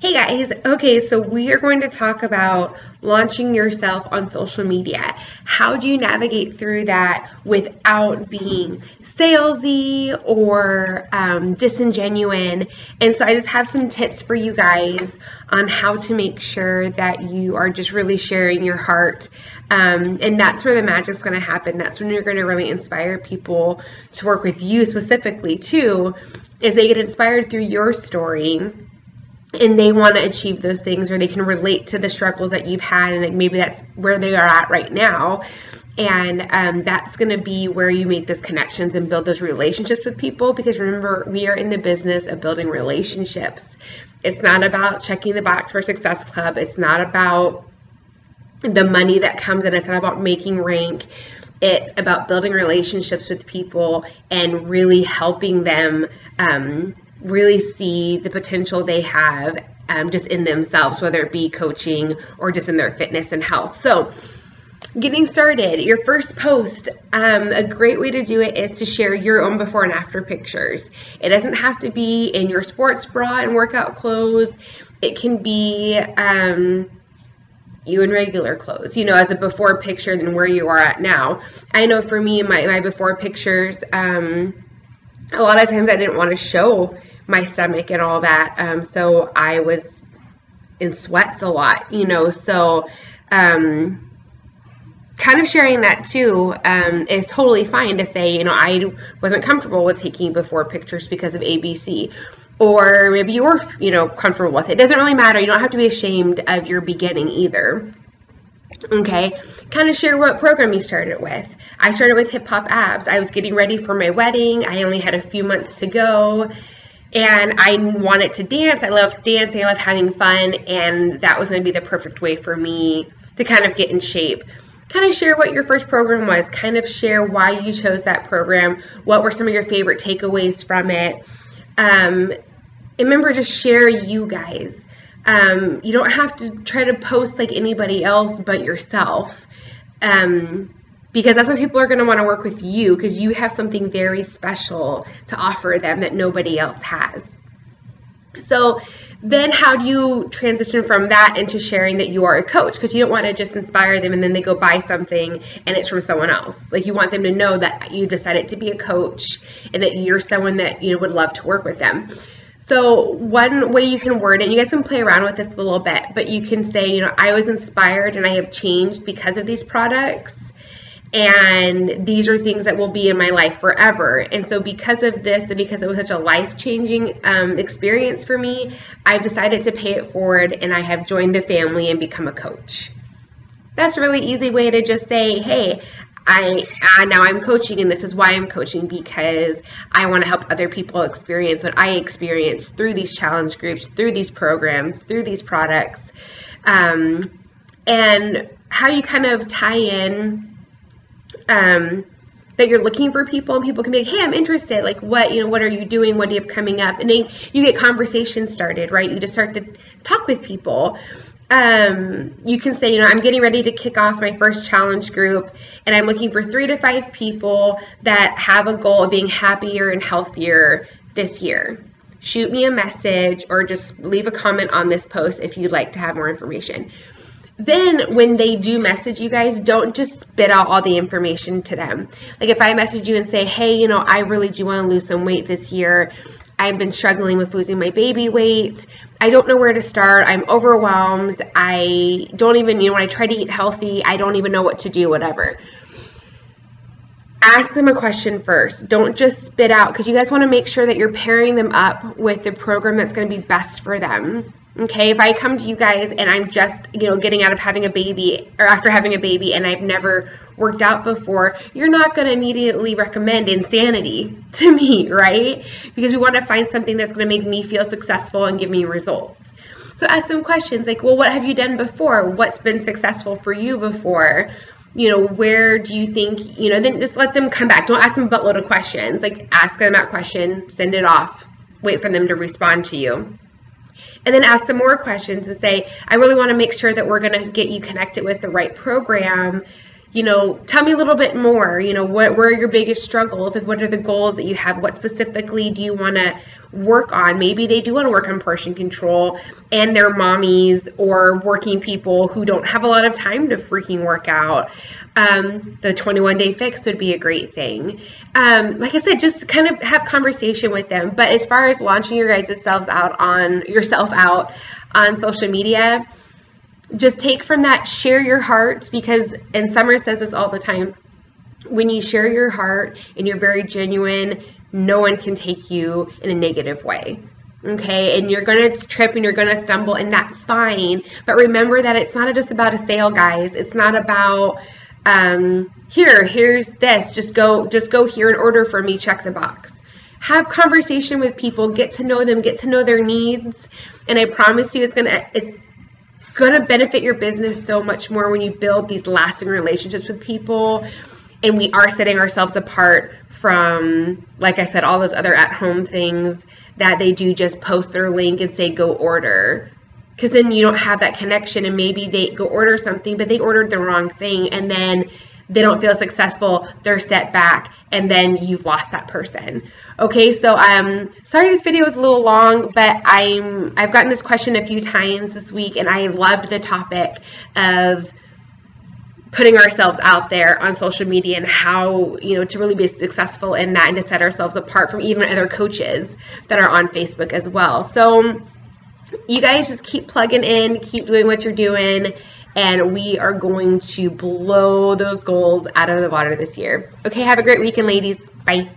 Hey guys, okay, so we are going to talk about launching yourself on social media. How do you navigate through that without being salesy or disingenuine? And so I just have some tips for you guys on how to make sure that you are just really sharing your heart. And that's where the magic's going to happen. That's when you're going to really inspire people to work with you specifically too, is they get inspired through your story. And they want to achieve those things, or they can relate to the struggles that you've had, and like maybe that's where they are at right now. And that's going to be where you make those connections and build those relationships with people, because remember, we are in the business of building relationships. It's not about checking the box for Success Club. It's not about the money that comes in. It's not about making rank. It's about building relationships with people and really helping them really see the potential they have just in themselves, whether it be coaching or just in their fitness and health. So getting started, your first post, a great way to do it is to share your own before and after pictures. It doesn't have to be in your sports bra and workout clothes. It can be you in regular clothes, as a before picture than where you are at now. I know for me, my before pictures, a lot of times I didn't want to show my stomach and all that, so I was in sweats a lot, so kind of sharing that too is totally fine to say, I wasn't comfortable with taking before pictures because of ABC, or maybe you were, comfortable with it. It doesn't really matter. You don't have to be ashamed of your beginning either. Okay, kind of share what program you started with. I started with Hip Hop Abs. I was getting ready for my wedding. I only had a few months to go, and I wanted to dance. I love dancing. I love having fun, and that was going to be the perfect way for me to kind of get in shape. Kind of share what your first program was. Kind of share why you chose that program. What were some of your favorite takeaways from it? Remember, just share you guys. You don't have to try to post like anybody else but yourself, because that's why people are going to want to work with you, because you have something very special to offer them that nobody else has. So then how do you transition from that into sharing that you are a coach? Because you don't want to just inspire them and then they go buy something and it's from someone else. Like, you want them to know that you decided to be a coach and that you're someone that would love to work with them. So one way you can word it, you guys can play around with this a little bit, but you can say, I was inspired and I have changed because of these products, and these are things that will be in my life forever. And so because of this, and because it was such a life-changing experience for me, I've decided to pay it forward, and I have joined the family and become a coach. That's a really easy way to just say, hey, now I'm coaching, and this is why I'm coaching, because I want to help other people experience what I experienced through these challenge groups, through these programs, through these products, and how you kind of tie in that you're looking for people, and people can be like, hey, I'm interested. Like, what are you doing? What do you have coming up? And then you get conversations started, right? You just start to talk with people. You can say, I'm getting ready to kick off my first challenge group, and I'm looking for 3 to 5 people that have a goal of being happier and healthier this year. Shoot me a message or just leave a comment on this post if you'd like to have more information. Then when they do message you guys, don't just spit out all the information to them. Like, if I message you and say, hey, I really do want to lose some weight this year. I've been struggling with losing my baby weight. I don't know where to start. I'm overwhelmed. I don't even, when I try to eat healthy, I don't even know what to do, whatever. Ask them a question first. Don't just spit out, because you guys want to make sure that you're pairing them up with the program that's going to be best for them. Okay, if I come to you guys and I'm just, getting out of having a baby, or after having a baby, and I've never worked out before, you're not going to immediately recommend Insanity to me, right? Because we want to find something that's going to make me feel successful and give me results. So ask them questions like, well, what have you done before? What's been successful for you before? Where do you think, then just let them come back. Don't ask them a buttload of questions. Like, ask them that question, send it off, wait for them to respond to you. And then ask some more questions and say, I really want to make sure that we're going to get you connected with the right program. Tell me a little bit more, what are your biggest struggles, and what are the goals that you have? What specifically do you want to work on. Maybe they do want to work on portion control and they're mommies or working people who don't have a lot of time to freaking work out. The 21-day fix would be a great thing. Like I said, just kind of have conversation with them. But as far as launching your guys' selves out on social media, just take from that, share your heart, because, and Summer says this all the time, when you share your heart and you're very genuine, no one can take you in a negative way. Okay, and you're going to trip and you're going to stumble, and that's fine. But remember that it's not just about a sale, guys. It's not about here's this, just go here and order for me, check the box. Have conversation with people, get to know them, get to know their needs, and I promise you it's gonna benefit your business so much more when you build these lasting relationships with people. And we are setting ourselves apart from, like I said, all those other at-home things that they do, just post their link and say go order. Because then you don't have that connection, and maybe they go order something, but they ordered the wrong thing, and then they don't feel successful, they're set back, and then you've lost that person. Okay, so sorry this video was a little long, but I've gotten this question a few times this week, and I loved the topic of putting ourselves out there on social media and how, to really be successful in that and to set ourselves apart from even other coaches that are on Facebook as well. So you guys just keep plugging in, keep doing what you're doing, and we are going to blow those goals out of the water this year. Okay, have a great weekend, ladies. Bye.